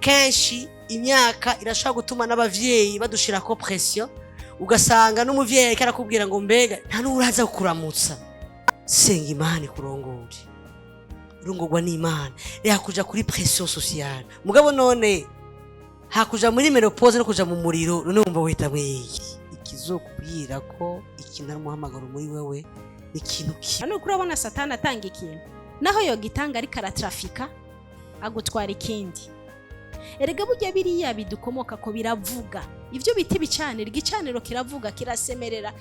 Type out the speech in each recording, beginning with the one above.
kenshi imyaka irashobora gutuma n'abavyeyi badushirako pression, ugasanga n'umuvyeyi ariko arakubwira ngo mbega nta n'uraza kukuramutsa. Senga Imana ikurongore, urongorwa n'Imana. Hakuja kuri pression sociale. Mugabo none hakuja muri menopause no kuja mu muriro, none wumva witamwe iki? Ikizokubwira ko ikintu ari umuhamagaro muri wewe ni ikintu ki. Hano kurabona Satani atanga ikintu, naho yogitanga ariko aratrafika agutwara ikindi. Erega burya biriya bidukomoka ko biravuga. Ivyo biti bicanira, igicaniro kiravuga, kirasemerera.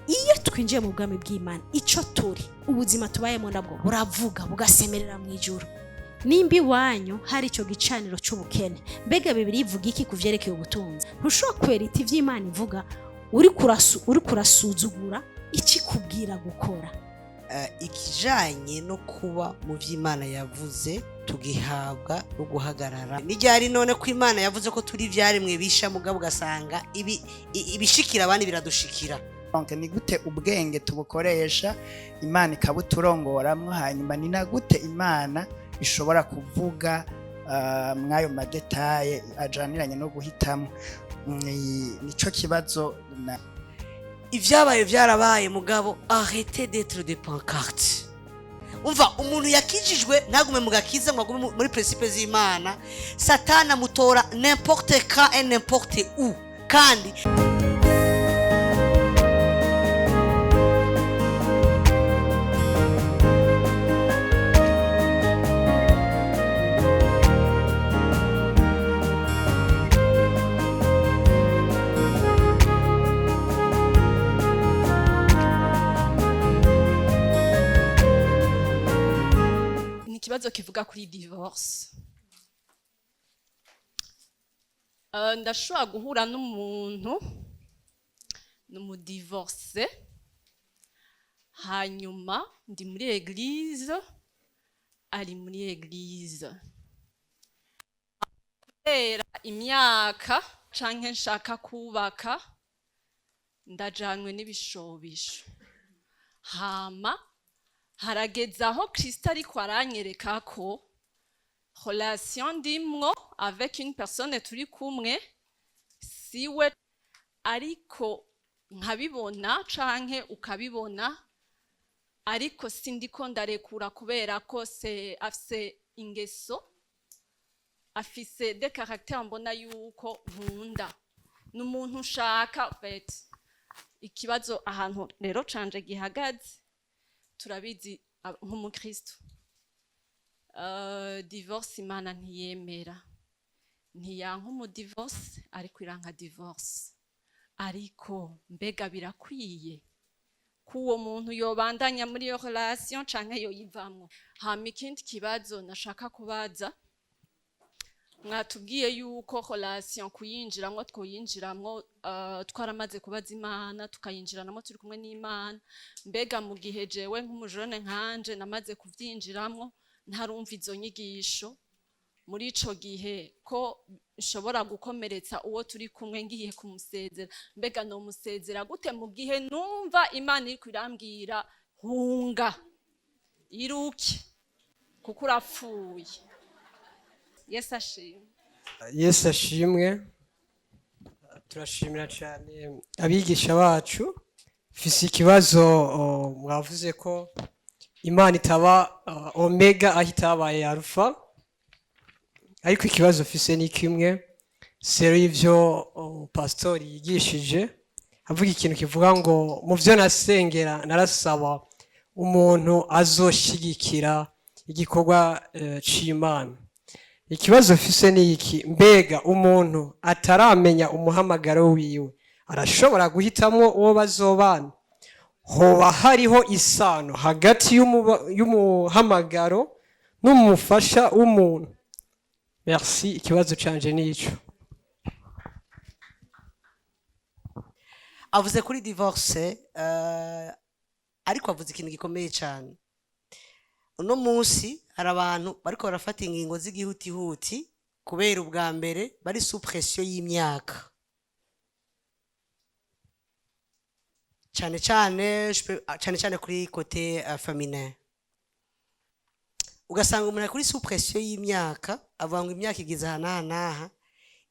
Iyo twinjiye mu bwami bw'Imana, ico turi ubuzima tubayemo nabwo buravuga bugasemerera mu ijuru. Nimbi wanyu hari ico gicaniro c'ubukene, mbega Bibiliya ivuga iki kuvyerekeye ubutunzi? Ntushobora kwerita ivy'Imana ivuga uri kurasuzugura ikikubwira gukora. Ikijanye no kuba mu vy'Imana yavuze tugihabwa no guhagarara. Nijyari none ko Imana yavuze ko turi vyaremwe bisha, mugabo ugasanga ibishikira abandi biradushikira. Donc ni gute ubwenge tubukoresha Imana ikabuturongoramwo, hanyuma ni na gute Imana ishobora kuvuga mwayo madetaye ajaniranye no guhitamo. Nico kibazo. Ivyabaye vyarabaye, mugabo arrêtez d'être des pancartes. Umva, umuntu yakijijwe ntagume mu gakiza ngo agume muri principe z'Imana. Satana mutora n'importe quand et n'importe où. Kandi ikibazo kivuga kuri divorce. Ndashobora guhura n'umuntu n'umudivorce, hanyuma ndi muri eglise, ari muri eglise. Kubera imyaka canke nshaka kubaka, ndajanwe n'ibishobisho. Hama harageza aho Kristo ariko aranyereka ko relation ndimwo avec une personne turi kumwe siwe, ariko nkabibona canke ukabibona, ariko sindiko ndarekura kubera ko afise ingeso, afise de caractère mbona yuko nkunda n'umuntu nshaka. Ikibazo ahantu rero canje gihagaze, turabizi nk'umukristo, divorce Imana ntiyemera, ntiyanka umudivorce ariko iranka divorce. Ariko mbega birakwiye ko uwo muntu yobandanya muri iyo relation canke yoyivamwo? Hama ikindi kibazo nashaka kubaza, mwatubwiye yuko relation kuyinjiramwo twoyinjiramwo twaramaze kubaza Imana, tukayinjiranamo turi kumwe n'Imana. Mbega mu gihe jewe nk'umujone nkanje namaze kuvyinjiramwo ntarumva izo nyigisho, muri ico gihe ko nshobora gukomeretsa uwo turi kumwe ngiye kumusezera, mbega no musezera gute mu gihe numva Imana iriko irambwira hunga iruke kuko urapfuye? Yesu ashimwe. Yesu ashimwe. Turashimira cyane abigisha bacu. Fisi ikibazo mwavuze ko Imana itaba omega aho itabaye alpha, ariko ikibazo fise ni kimwe. Sero y'ivyo pastor yigishije, avuga ikintu kivuga ngo mu vyo nasengera narasaba umuntu azoshigikira igikorwa c'Imana. Ikibazo fise ni iki, mbega umuntu ataramenya umuhamagaro wiwe arashobora guhitamwo uwo bazobana? Hoba hariho isano hagati y'umuhamagaro n'umufasha w'umuntu? Merci. Ikibazo canje nico. avuze kuri divorce, ariko avuze ikintu gikomeye cyane. Uno munsi hari abantu bariko barafata ingingo z'igihutihuti kubera ubwa mbere bari sous pression y'imyaka, cyane cyane kuri côté féminin. ugasanga umuntu ari kuri suppression y'imyaka avuga ngo imyaka igeze aha n'aha n'aha.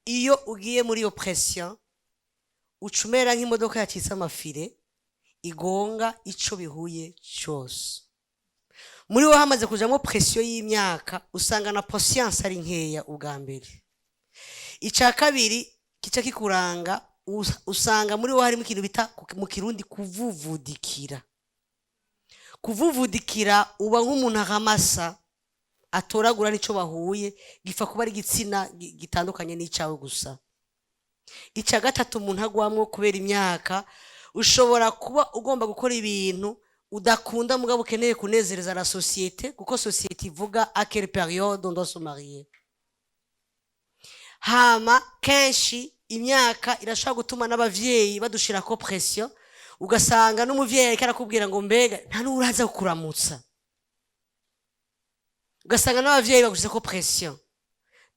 Iyo ugiye muri iyo pression ucumera nk'imodoka yacitse amafire igonga ico bihuye cyose. Muri wo hamaze kujamo pression y'imyaka usanga na patience ari nkeya ubwa mbere. Ica kabiri kica kikuranga usanga muri wo harimo ikintu bita mu kirundi kuvuvudikira. Kuvuvudikira uba nk'umuntu ahamasa atoragura nico bahuye gifa kuba ari gitsina gitandukanye n'icawe gusa. Ica gatatu umuntu agwamwo kubera imyaka ushobora kuba ugomba gukora ibintu udakunda mugabo ukeneye kunezereza la société kuko société ivuga à quelle période on doit se marier. Hama kenshi imyaka irashaka gutuma n'abavyeyi badushirako pression ugasanga n'umuvyeyi karakubwira ngo mbega nta n'uraza kukuramutsa. Ugasanga n'abavyeyi bagushizeko pression.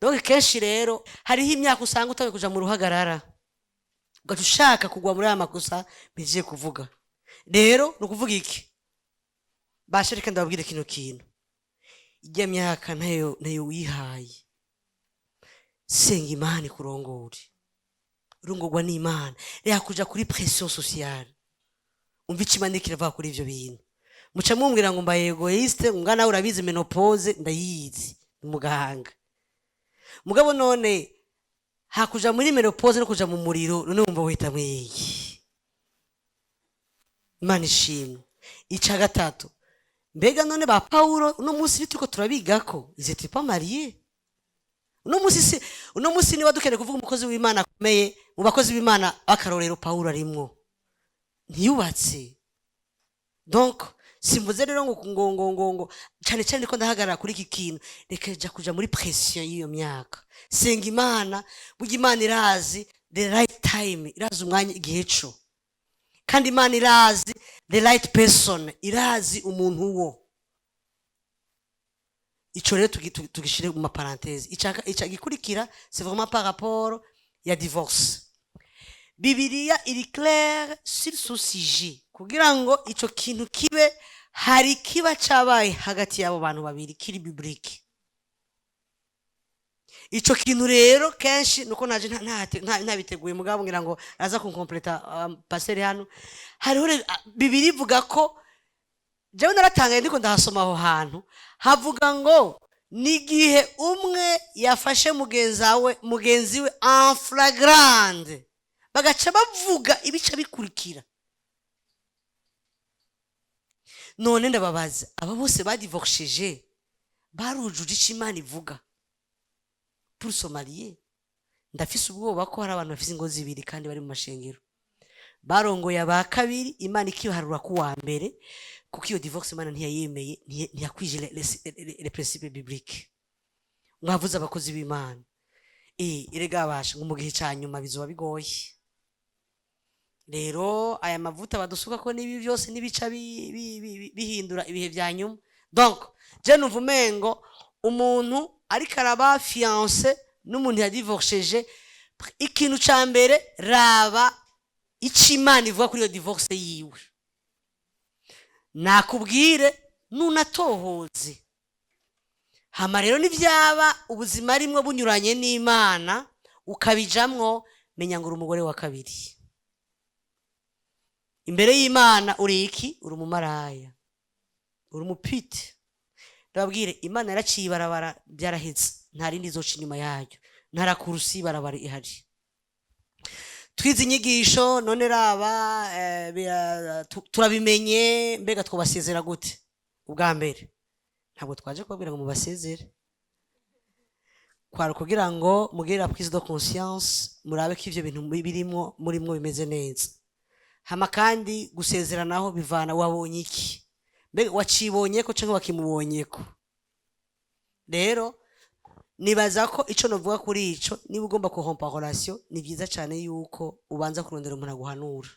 Donc kenshi rero hariho imyaka usanga utawe kuja mu ruhagarara ugaca ushaka kugwa muri aya makosa bigiye kuvuga. Rero ni ukuvuga iki? Basha reka ndababwire kino kintu. Ijya myaka nayo wihaye. Senga Imana kurongore. Urungurwa n'Imana. Reka kuja kuri pression sociale. Umva ikimane kirava kuri ivyo bintu. Muca mumbwira ngo mbaye egoiste, ngo nawe urabizi menopause ndayizi umuganga. Mugabo none hakuja muri menopause no kuja mu muriro none wumva wita mwiki. Imana ishimwe. Ica gatatu. Mbega none ba Paulo uno munsi bitiko turabigako ils étaient pas mariés. Uno munsi ni wadukene kuvuga umukozi w'Imana akomeye mu bakozi b'Imana akarorero Paulo arimwo. Ntiyubatse. Donc simvuze rero ngo cyane cyane ko ndahagarara kuri iki kintu reka ja kuja muri pression y'iyo myaka. Senga Imana burya Imana irazi the right time, irazi umwanya igihe cyo. Kandi Imana irazi the right person, irazi umuntu wo. Ico rero tugishire mu parenthèse. Ica gikurikira c'est vraiment par rapport ya divorce. Bibiliya iri clair sur ce sujet kugira ngo ico kintu kibe hari kiba cabaye hagati yabo bantu babiri kiri biblique. Ico kintu rero kenshi nuko naje ntabiteguye mugabo ngira ngo aza kunkompleta passer hano. Hariho Bibiliya ivuga ko jewe naratangaye ndiko ndahasoma aho hantu havuga ngo nigihe umwe yafashe mugenzi we en flagrande bagaca bavuga ibice bikurikira. None ndababaza aba bose badivorceje barujuje ico Imana ivuga pour se marier. Ndafise ubwoba ko hari abantu bafise ingo zibiri kandi bari mu mashengero barongoye aba kabiri Imana ikiharura ku wa mbere kuko iyo divorce Imana ntiyayemeye ntiyakwije les principes bibliques. Mwavuze abakozi b'Imana irega abasha ngo mu gihe cyanyuma bizoba bigoye. Rero aya mavuta badusuka ko nibi byose nibica bihindura ibihe bya nyuma. Donc je numva umengo umuntu ariko araba fiancé n'umuntu yadivorceje ikintu ca mbere raba ico Imana ivuga kuri iyo divorce yiwe. Nakubwire nunatohoze. Hama rero nivyaba ubuzima rimwe bunyuranye n'Imana ukabijamwo menya ngo umugore wa kabiri. Imbere y'Imana uri iki? Uri umumaraya. Uri umupite. Ndababwire Imana yaraciye barabara byaraheze. Nta rindi zoca inyuma yayo. Ntara kurusi barabara ihari. Twize inyigisho none raba turabimenye mbega twabasezera gute? Ubwa mbere ntabwo twaje kubabwira ngo mubasezere. Kwara kugira ngo mugire prise de conscience murabe ko ivyo bintu birimo murimwo bimeze neza. Hama kandi gusezeranaho bivana wabonye iki? Mbega wacibonye ko cyangwa wakimubonye ko? Rero nibaza ko ico novuga kuri ico niba ugomba kuhompa relation ni byiza cyane yuko ubanza kurondera umuntu aguhanura.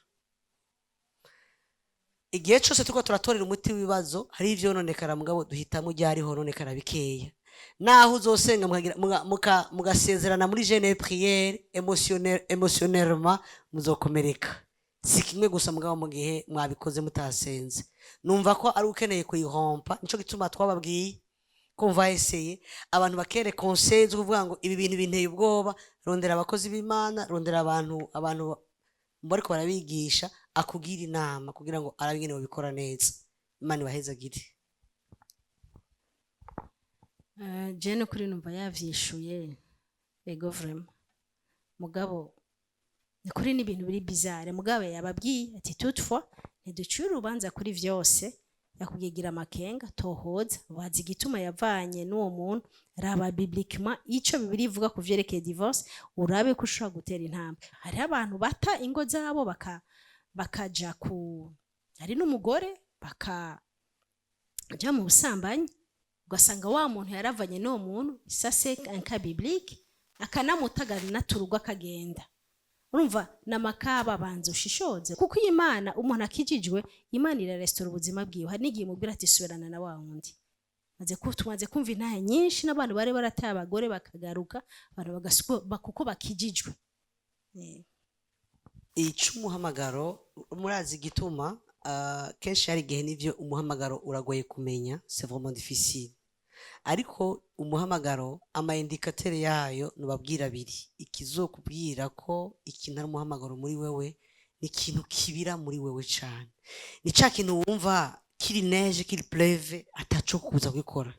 Igihe cyose tuko turatorera umuti w'ibibazo hari ivyo nonekara mugabo duhitamo ryari hononekara bikeya. Naho uzosenga mugasezerana muri jeûne prière émotionnellement muzokomereka. Si kimwe gusa mugabo mu gihe mwabikoze mutasenze. Numva ko ari ukeneye kuyihompa nico gituma twababwiye ko mva eseye abantu bakere conseil zo kuvuga ngo ibi bintu binteye ubwoba, rondera abakozi b'Imana, rondera abantu bariko barabigisha akugira inama kugira ngo arabe ingene babikora neza. Imana ibahezagire. jene kuri numva yavyishuye ego vraiment mugabo ni kuri n'ibintu biri bizarre mugabo yababwiye ati toutefois ntiducire urubanza kuri vyose yakugigira amakenga tohoza wazi igituma yavanye n'uwo muntu raba bibliquement ico bibiri ivuga ku vyerekeye divorce urabe ko ushobora gutera intambwe. Hari abantu bata ingo zabo bakaja ku hari n'umugore bakaja mu busambanyi ugasanga wa muntu yaravanye n'uwo muntu sase anka biblique akanamutagana naturugo akagenda. Urumva namakaba banze ushishoze kuko Imana umuntu akijijwe Imana irarestora ubuzima bwiwe. Hari n'igihe mubwira ati subirana na wa wundi tumaze kumva intahe nyinshi n'abantu bari barataye abagore bakagaruka abantu kuko bakijijwe. Umuhamagaro murazi igituma kenshi hari igihe n'ivyo umuhamagaro uragoye kumenya, c'est vraiment difficile, ariko umuhamagaro amaindikatere yayo nubabwira abiri. Ikizokubwira ko ikintu ari umuhamagaro muri wewe ni ikintu kibira muri wewe cane, ni ca kintu wumva kiri neige kiri pleuve ataco kuza gukora,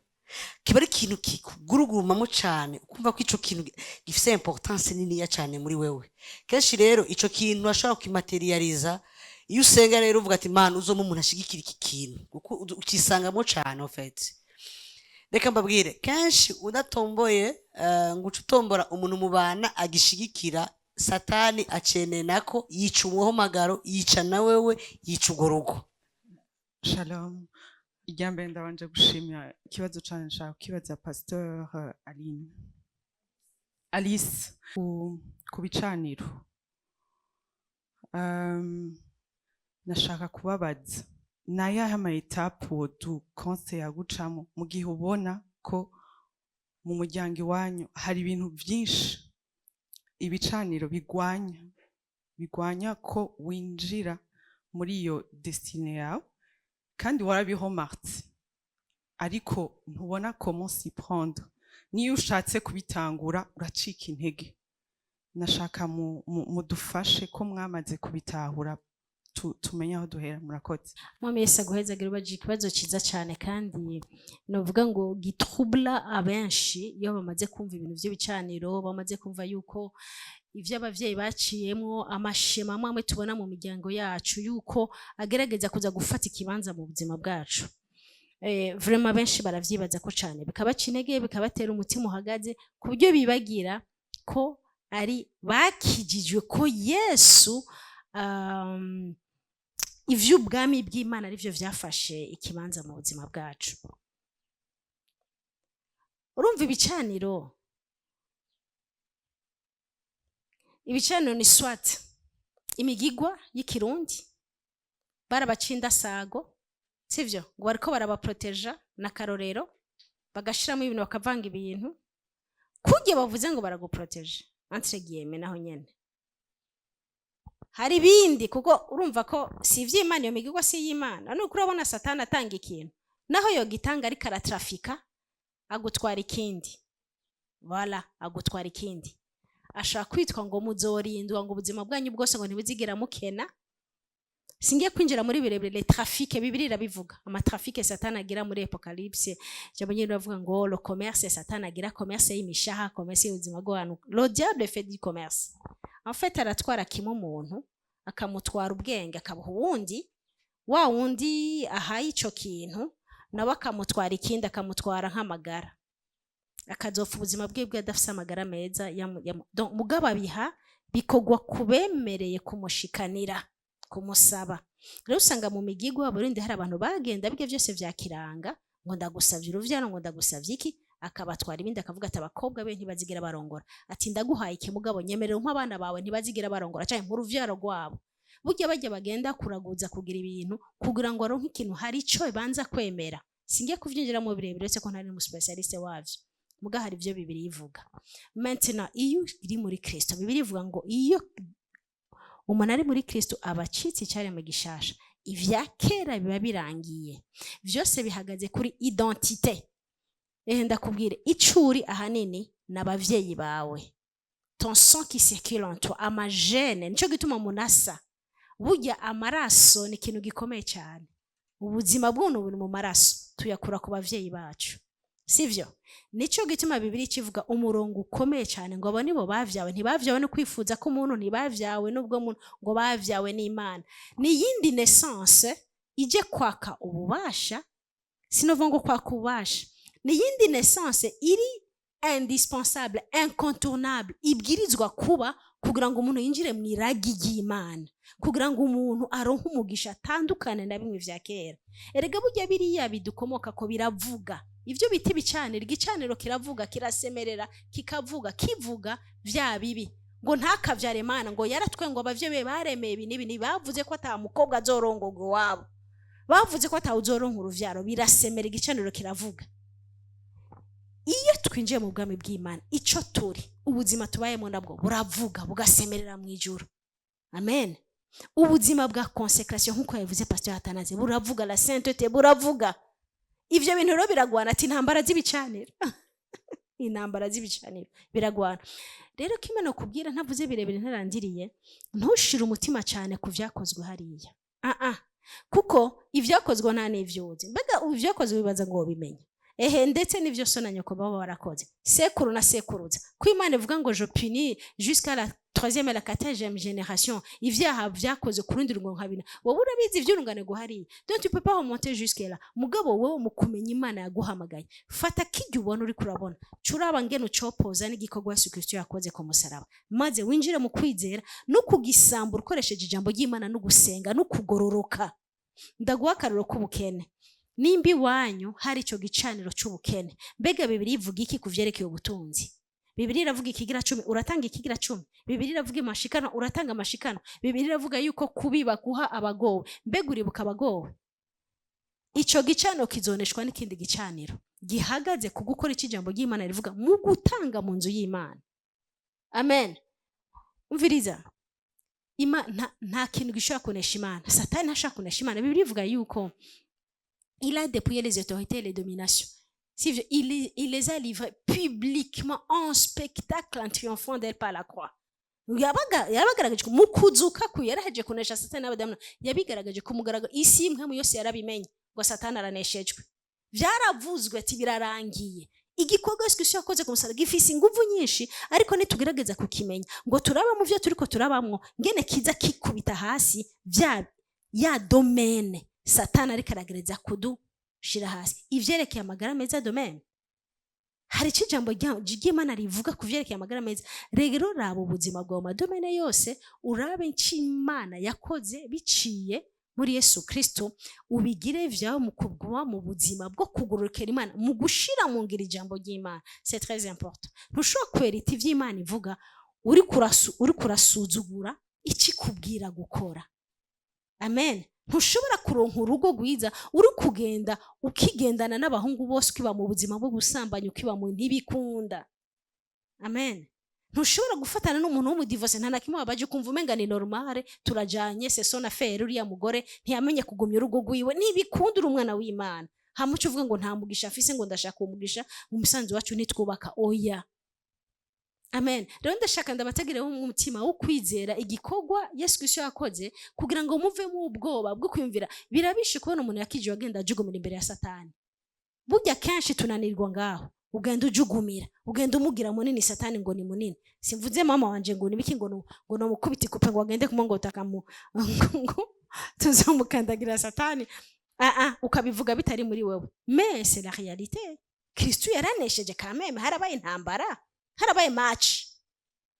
kiba ari ikintu kikugurugurumamo cane ukumva ko ico kintu gifise importance niniya cane muri wewe. Kenshi rero ico kintu urashobora kukimaterializa iyo usenga rero uvuga ati Mana uzoma umuntu ashigikira iki kintu kuko ukisangamo cane en fait. Reka mbabwire kenshi udatomboye ngo utombora umuntu mubana agishigikira satani acene nako yica umuhamagaro, yica na wewe, yica ugorugo. Shalom. Ijambe ndabanje gushimira ikibazo cyane nshaka kibaza Pasteur Alice ku bicaniro. Nashaka kubabaza nayahe ama etape du conseil yagucamo mu gihe ubona ko mu muryango iwanyu hari ibintu byinshi ibicaniro bigwanya ko winjira muri iyo destine yawe kandi warabihomartse ariko ntubona comment s'y prendre. Niyo ushatse kubitangura uracika intege. Nashaka mudufashe ko mwamaze kubitahura tumenye aho duhera. Murakoze. Mwami Yesu aguhezagira ubaje ikibazo ciza cyane kandi novuga ngo gitroubla abenshi iyo bamaze kumva ibintu by'ibicaniro, bamaze kumva yuko ivyo abavyeyi baciyemwo amashema amwe tubona mu miryango yacu yuko agerageza kuza gufata ikibanza mu buzima bwacu. Vraiment benshi baravyibaza ko cyane bikabaca intege bikabatera umutima uhagaze ku buryo bibagira ko ari bakijijwe ko Yesu ivy'ubwami bw'Imana arivyo vyafashe ikibanza mu buzima bwacu. Urumva ibicaniro ni swat imigigwa y'ikirundi barabacinda sago sivyo ngo bariko barabaproteja na karorero bagashiramo ibintu bakavanga ibintu kujye bavuze ngo baraguproteje entre guillemets naho nyene hari bindi kuko urumva ko si ivy'Imana iyo migigwa si y'Imana. Nuko urabona Satani atanga ikintu naho yo gitanga ariko aratrafika agutwara ikindi wala agutwara ikindi ashaka kwitwa ngo muzorindwa ngo ubuzima bwanyu bwose ngo ntibuzigera mukena. Singiye kwinjira muri birebire trafic bibiri rabivuga ama trafic Satani agira muri Apocalypse cyangwa nyine bavuga ngo le commerce Satani agira commerce y'imishaha commerce y'ubuzima bw'abantu. Le diable fait du commerce. En fait aratwara kimwe umuntu akamutwara ubwenge akabuha uwundi wa wundi ahaye ico kintu nawe akamutwara ikindi akamutwara nk'amagara akazopfa ubuzima bwe adafise amagara meza mugabo abiha bikogwa kubemereye kumushikanira kumusaba. Rero usanga mu migigwa Burundi hari abantu bagenda bige byose vyakiranga ngo ndagusavye uruvyano ngo ndagusavye iki akabatwara ibindi akavuga ati abakobwa be ntibazigira barongora ati ndaguhaye iki mugabo nyemerera nk'abana bawe ntibazigira barongora cyane nk'uruvyaro rwabo. Burya bajya bagenda kuraguza kugira ibintu kugira ngo aronke ikintu hari ico banza kwemera. Singiye kuvyinjira mu birebire cyo ko ntari mu specialiste wavyo muga hari ivyo bibiri ivuga. Maintenant iyo iri muri Kristo bibiri ivuga ngo iyo umuntu ari muri Kristo abacitse cyane mu gishasha ivya kera biba birangiye vyose bihagaze kuri identité ndakubwire icuri ahanini n'abavyeyi bawe, ton sang qui circule en toi, amagene. Nico gituma munasa burya amaraso ni ikintu gikomeye cyane. Ubuzima bw'umuntu buri mu maraso, tuyakura ku bavyeyi bacu, sivyo? Nico gituma Bibiliya kivuga umurongo ukomeye cyane ngo abo nibo bavyawe. Ntibavyawe no kwifuza ko umuntu, ntibavyawe n'ubwo muntu, ngo bavyawe n'Imana. Ni yindi naissance ije kwaka ububasha, sinovuga ngo kwaka ububasha, ni yindi naissance iri indispensable, incontournable, ibwirizwa kuba kugira ngo umuntu yinjire mu iragi ry'Imana, kugira ngo umuntu aronke umugisha atandukane na bimwe vya kera. Erega burya biriya bidukomoka ko biravuga, ivyo biti bicanira, igicaniro kiravuga, kirasemerera, kikavuga, kivuga vya bibi ngo ntakavyare Mana, ngo yaratwe ngo abavye be baremeye ibi n'ibi, bavuze ko ata mukobwa azorongorwa wabo, bavuze ko ata uzoronka uruvyaro, birasemera, igicaniro kiravuga. Iyo twinjiye mu bwami bw'Imana, ico turi, ubuzima tubayemo nabwo buravuga, bugasemerera mu ijuru. Amen. Ubuzima bwa consécration nkuko yavuze Pastor Atanaze buravuga, la sainteté buravuga. Ivyo bintu rero biragwana, ati intambara z'ibicaniro intambara z'ibicaniro biragwana. Rero kimeno kubwira ntavuze birebire ntarangiriye, ntushire umutima cyane ku vyakozwe hariya. Kuko ivyakozwe nta n'ivyoze, mbega ivyakozwe bibaza ngo bimenye. Ndetse n'ivyo so na nyoko baba barakoze, sekuru na sekuruza. Ko Imana ivuga ngo je punis jusqu'à la 3e et la 4e génération, ivyaha vyakoze kurundi rungo nkabina. Wowe urabizi ivy'urungane guhariye, donc tu peux pas remonter jusqu'à là. Mugabo wowe mu kumenya Imana yaguhamagaye, fata kijya ubona uri kurabona, curaba ngene ucopoza n'igikorwa Yesu Kristo yakoze ku musaraba, maze winjire mu kwizera no kugisambura ukoresheje ijambo ry'Imana no gusenga no kugororoka. Ndaguha akarero k'ubukene. Nimbi wanyu hari ico gicaniro c'ubukene, mbega Bibiliya ivuga iki kuvyerekeye ubutunzi? Bibiliya iravuga ikigira 10, uratanga ikigira 10. Bibiliya iravuga amashikano, uratanga amashikano. Bibiliya iravuga yuko kubiba guha abagowe, mbega uribuka abagowe? Ico gicaniro kizoneshwa n'ikindi gicaniro gihagaze ku gukora iki jambo ry'Imana rivuga mu gutanga mu nzu y'Imana. Amen. Umviriza, nta kintu gishobora kunesha Imana. Satani ntashaka kunesha Imana. Bibiliya ivuga yuko il a dépouillé les autorités et les dominations. Il les a livrés publiquement en spectacle en triomphant d'elle par la croix. Yabagaragaje ko mukuzuka ku yaraheje kunesha Satani n'abadamu, yabigaragaje ko mugaragaza isi imwe mu yose yarabimenye ngo Satani araneshejwe. Vyaravuzwe ati birarangiye. Igikorwa Yesu Kristo yakoze ku musaraba gifise inguvu nyinshi, ariko nitugeragereza kukimenya ngo turaba mu vyo turiko turabamwo ngene kiza kikubita hasi ya domaine Satani ariko aragereza kudushira hasi. Ivyerekeye amagara meza domaine, hari ijambo ry'Imana rivuga kuvyerekeye amagara meza. Rero raba ubuzima bwa madomene yose, urabe Imana yakoze biciye muri Yesu Kristo, ubigire vyawe mu kuguma mu buzima bwo kugororokera Imana, mu gushira mu ngira ijambo ry'Imana. C'est très important. Ntushobora kwereka ivy'Imana ivuga uri kurasuzugura ikikubwira gukora. Amen. Ntushobora kuronka urugo rwiza uri kugenda ukigendana n'abahungu bose, ukiba mu buzima bwo gusambanya, ukiba mu ntibikunda. Amen. Ntushobora gufatana n'umuntu w'umudivorce nta nakimwe wabaje kumva umenga ni normale, turajanye c'est son affaire. Uriya mugore ntiyamenye kugumya urugo rwiwe, ntibikunda uri umwana w'Imana. Hamuco uvuga ngo nta mugisha afise, ngo ndashaka umugisha mu musanzu wacu nitwubaka. Oya. Amen. Rero ndashaka ndabatagireho umutima wo kwizera igikorwa Yesu Kristo yakoze, kugira ngo muve mu ubwoba bwo kwiyumvira. Birabishe kubona umuntu yakije agenda ajugumira imbere ya Satani. Burya kenshi tunanirwa ngaho, ugenda ujugumira, ugenda umugira munini Satani ngo ni munini. Simvuze mama wanje ngo nibiki ngo no mukubiti kupe ngo agende kumongota kamu tuzomukandagira Satani. Ukabivuga bitari muri wewe. Mais c'est la réalité. Kristo yaranesheje kameme, harabaye intambara, harabaye match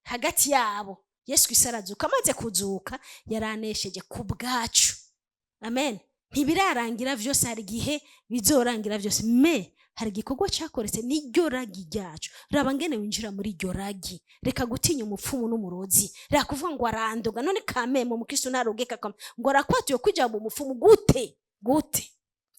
hagati yabo. Yesu Kristo arazuka, amaze kuzuka yaranesheje ku bwacu. Amen. Ntibirarangira vyose, hari gihe bizorangira vyose, me hari igikorwa cyakoretse n'iryo ragi ryacu. Raba ngene winjira muri iryo ragi, reka gutinya umupfumu n'umurozi, reka kuvuga ngo arandoga. None kameme mu Kristo narogeka ngo arakwatiye kujya mu mupfumu gute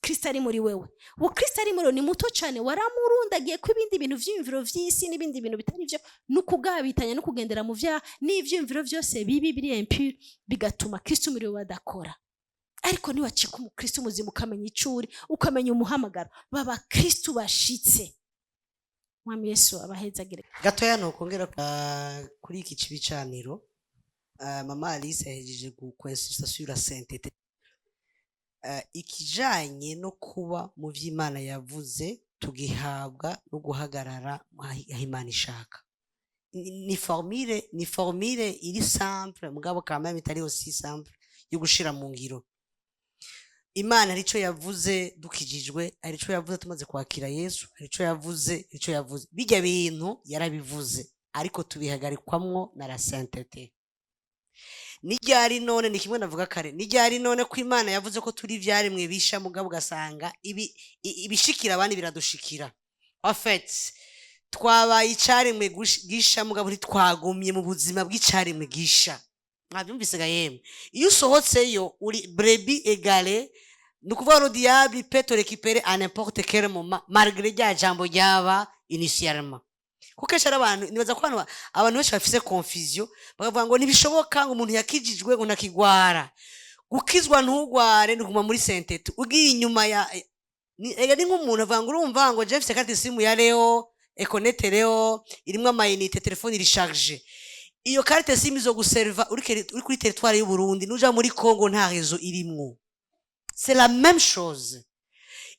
Kristo ari muri wewe. Wo Kristo ari muri ni muto cyane, waramurundagiye ko ibindi bintu vy'imviro vy'isi n'ibindi bintu bitari byo, n'ukugabitanya no kugendera mu vya n'ivy'imviro vyose bibi biri impure, bigatuma Kristo muri wewe adakora. Ariko ni wacika umukristo muzima, ukamenya icuri, ukamenya umuhamagaro, baba Kristo bashitse. mwami yesu abahezagire. gatoya nokongera kuri iki cibicaniro mama Alice yahejeje gukwensisa sur la sainteté ikijanye no kuba mu vy'Imana yavuze tugihabwa no guhagarara aho Imana ishaka. Ni formule iri simple mugabo quand même itari aussi simple yo gushira mu ngiro. Imana arico yavuze dukijijwe, arico yavuze tumaze kwakira Yesu, arico yavuze bijya bintu yarabivuze, ariko tubihagarikwamwo na la sainteté. Nijyari none ni kimwe navuga kare, nijyari none ko Imana yavuze ko turi vyaremwe bisha mugabo gasanga ibishikira abandi biradushikira. En fait twabaye icaremwe gisha mugabo ntitwagumye mu buzima bw'icaremwe gisha. Mwabyumvise ga yemwe, iyo usohotseyo uri brebis égarée, nukuvuga no diable peut te récupérer à n'importe quel moment malgré rya jambo ryaba initialement. Kuko cyara abantu nibaza ko abantu benshi bafise confusion bakavuga ngo nibishoboka ngo umuntu yakijijwe ngo nakigwara. Gukizwa ntugware nuguma muri sainteté ugiye inyuma ya ni nk'umuntu avuga ngo urumva ngo je mfise carte simu ya Leo Econete Leo irimwe amayinite telefone iri charge. Iyo carte simu zo guserva uri kuri territoire y'u Burundi nuja muri Congo nta réseau irimwo. C'est la même chose.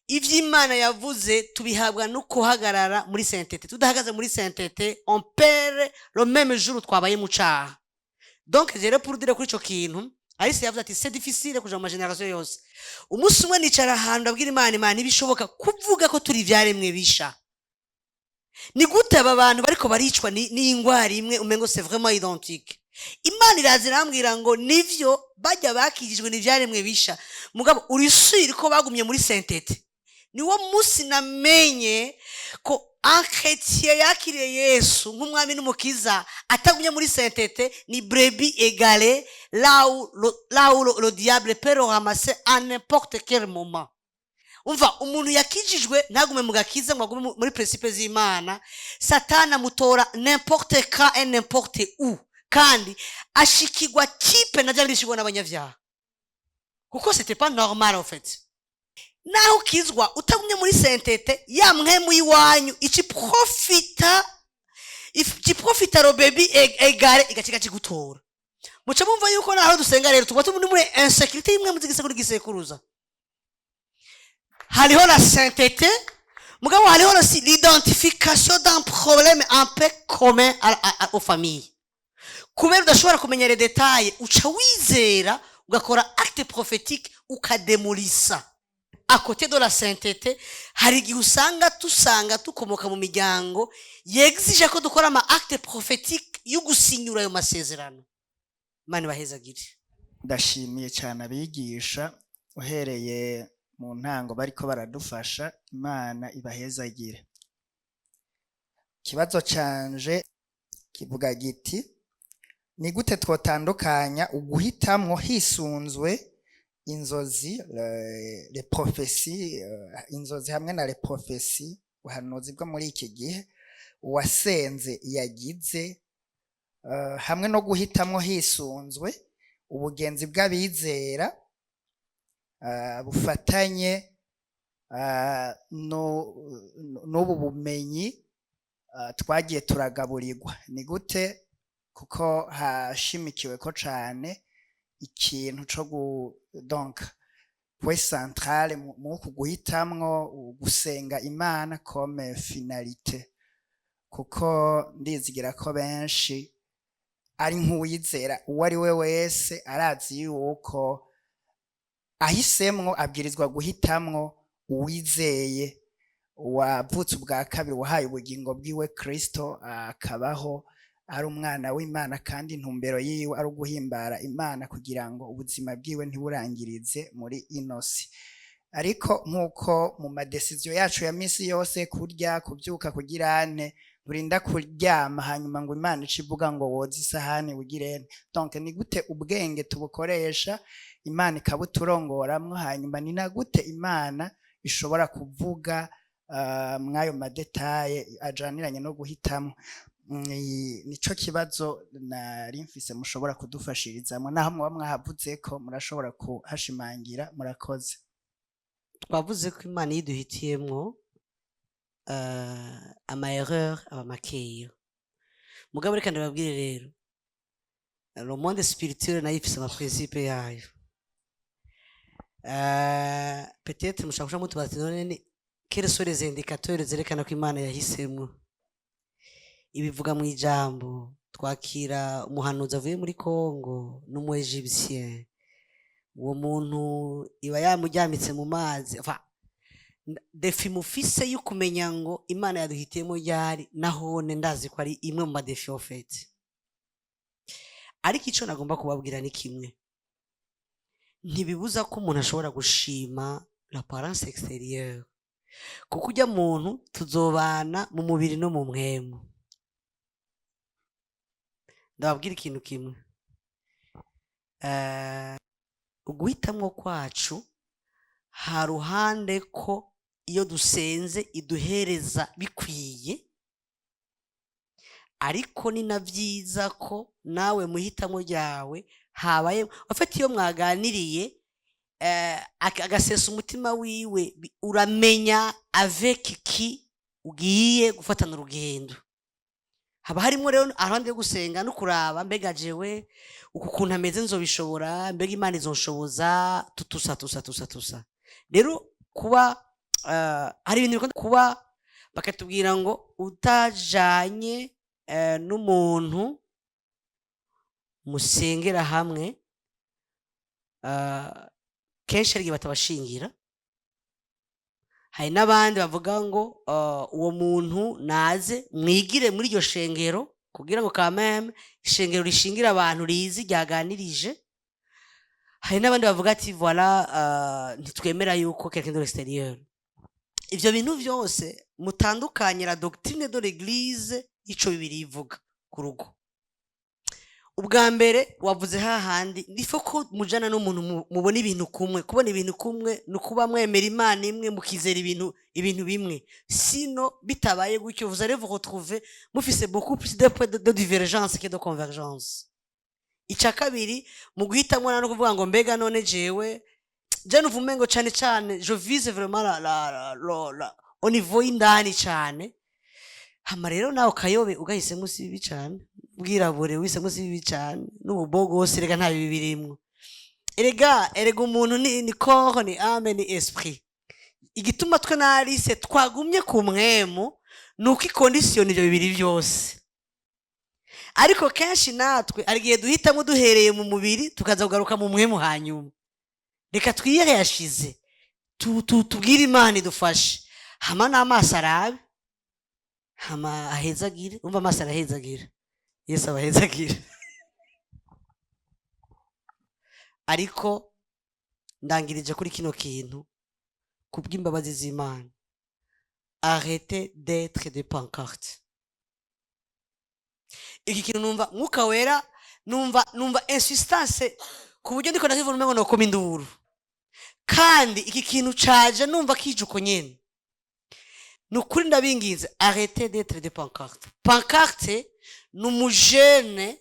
Ivy'Imana yavuze tubihabwa no kuhagarara muri sainteté. Tudahagaze muri sainteté on perd le même jour twabaye mu caha. Donc je pour dire kuri ico kintu Alice yavuze ati c'est difficile kuja mu generation yose. Umunsi umwe nicara ahantu abwira Imana ibishoboka kuvuga ko turi vyaremwe bisha. Ni gute aba bantu bariko baricwa ni ingwara imwe umengo c'est vraiment identique. Imana irazirambwira ngo nivyo bajya bakijijwe n'ivyaremwe bisha mugabo urisubira ko bagumye muri sainteté. Niwo musi namenye ko un chrétien yakiriye Yesu nk'umwami n'umukiza atagumye muri sainteté ni brebis égarée là où le diable peut le ramasser à n'importe quel moment. Umva umuntu yakijijwe ntagume mu gakiza ngo agume muri principe z'Imana, Satana mutora n'importe quand et n'importe où kandi ashikirwa type na byari bishigwa n'abanyavyaha. Kuko c'était pas normal en fait. Naho kizwa utagumye muri sainteté ya mwemu yiwanyu ici profita ro baby egare igacika kigutora. Muca mumva yuko naho dusenga rero tuba turi muri insécurité imwe muzigisekuru gisekuruza. Hariho la sainteté mugabo hariho aussi l'identification d'un problème un peu commun aux familles. Kubera udashobora kumenya les détails uca wizera ugakora acte prophétique ukademolisa. À côté de la sainteté hari igihe usanga tukomoka mu miryango yexige ko dukora ama acte prophétique yo gusinyura ayo masezerano. Mani bahezagire. Ndashimiye cyane abigisha uhereye mu ntango bariko baradufasha. Imana ibahezagire. Kibazo canje kivuga giti ni gute twotandukanya uguhitamwo hisunzwe inzozi les prophéties inzozi hamwe na les prophéties uhanuzi bwo muri iki gihe wasenze yagize hamwe no guhitamwo hisunzwe ubugenzi bw'abizera bufatanye n'ubu bumenyi twagiye turagaburirwa. Ni gute kuko hashimikiwe ko cane ikintu co donc point central mu kuguhitamwo gusenga Imana comme finalité, kuko ndizigira ko benshi ari nk'uwizera uwo ari we wese arazi yuko ahisemwo abwirizwa guhitamwo uwizeye wavutse ubwa kabiri wahaye ubugingo bwiwe Kristo akabaho ari umwana w'Imana kandi intumbero yiwe ari uguhimbara Imana kugira ngo ubuzima bwiwe ntiburangirize muri inosi. Ariko nkuko mu madecision yacu ya misi yose kurya kubyuka kugirane burinda kuryama hanyuma ngo Imana icivuga ngo woza isahani ugirene. Donc ni gute ubwenge tubukoresha Imana ikabuturongoramwo hanyuma ni na gute Imana ishobora kuvuga mwayo madetaye ajaniranye no guhitamo. Nico kibazo nari mfise mushobora kudufashirizamo naho mwa mwahavuze ko murashobora kuhashimangira. Murakoze. Twavuze ko Imana yiduhitiyemwo ama erreur aba makeya mugabo reka ndababwire rero le monde spirituel nayo ifise ama principe yayo. Peut-être mushaka kuja mutubaza none quels sont les indicateurs zerekana ko Imana yahisemo. Ibivuga mu ijambo twakira umuhanuzi avuye muri Congo n'umu Egyptien, uwo muntu iba yamujyamitse mu mazi. Defi mufise yo kumenya ngo Imana yaduhitiyemo ryari, nahone ndazi ko ari imwe mu madefi ofete. Ariko ico nagomba kubabwira ni kimwe, ntibibuza ko umuntu ashobora gushima l'apparence extérieure, kuko ujya muntu tuzobana mu mubiri no mu mwemu. Ndababwira ikintu kimwe, uguhitamwo kwacu ha ruhande ko iyo dusenze iduhereza bikwiye, ariko ni na vyiza ko nawe muhitamo ryawe habaye afite iyo mwaganiriye agasesa umutima wiwe, uramenya avec qui ugiye gufatana urugendo. Haba harimo rero ahandi yo gusenga no kuraba mbega jewe uku kuntu ameze nzobishobora, mbega Imana izonshoboza, tusa. Rero kuba hari ibintu bikunda kuba bakatubwira ngo utajanye n'umuntu musengera hamwe, kenshi ari batabashingira. Hari n'abandi bavuga ngo uwo muntu naze mwigire muri iryo shengero kugira ngo quand même ishengero rishingira abantu rizi ryaganirije. Hari n'abandi bavuga ati voilà ntitwemera yuko quelqu'un de l'extérieur. Ivyo bintu vyose mutandukanye la doctrine de l'église ico bibiri ivuga ku rugo. Ubwa mbere wavuze hahandi nifo ko mujana n'umuntu mubona ibintu kumwe. Kubona ibintu kumwe nukuba mwemera Imana imwe, mukizera ibintu bimwe. Sino bitabaye gutyo vous allez vous retrouver mufise beaucoup plus de points de divergence que de convergence. Ica kabiri mu guhitamwo no kuvuga ngo mbega none jewe je nuvume ngo cyane je vise vraiment la au niveau indani cyane. Hama rero nawe kayobe ugahisemo si bibi cyane, bwirabure wisemo si bibi cyane, n'ububogo hose rega nta bibi birimwo. Erega umuntu ni corps ni âme ni esprit. Igituma twe na Alice twagumye ku mwemu nuko ikondisiyo ibyo bibiri byose. Ariko kenshi natwe arigiye duhitamo duhereye mu mubiri tukaza kugaruka mu mwemu hanyuma. Reka twiyere yashize tubwire Imana idufashe. Hama n'amaso arabe, hama ahezagire. Umva amaso arahezagire, Yesu abahezagire. Ariko ndangirije kuri kino kintu kubw'imbabazi z'Imana, arrêtez d'être des pancartes. Iki kintu numva mwuka wera, numva insistance ku buryo ndiko ndakivuga ngo nokoma induru. Kandi iki kintu caje numva kijuko nyene. Nukuri ndabingize, arrêtez d'être des pancartes. Pancarte n'umujene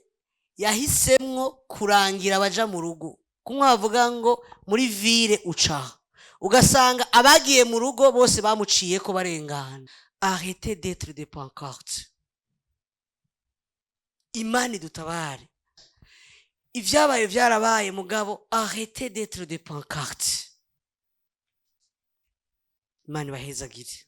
yahisemwo kurangira abaja mu rugo. Kumwe bavuga ngo muri ville uca, ugasanga abagiye mu rugo bose bamuciye ko barengana. Arrêtez d'être des pancartes. Imana idutabare. Ivyabaye vyarabaye mugabo, arrêtez d'être des pancartes. Imana bahezagire.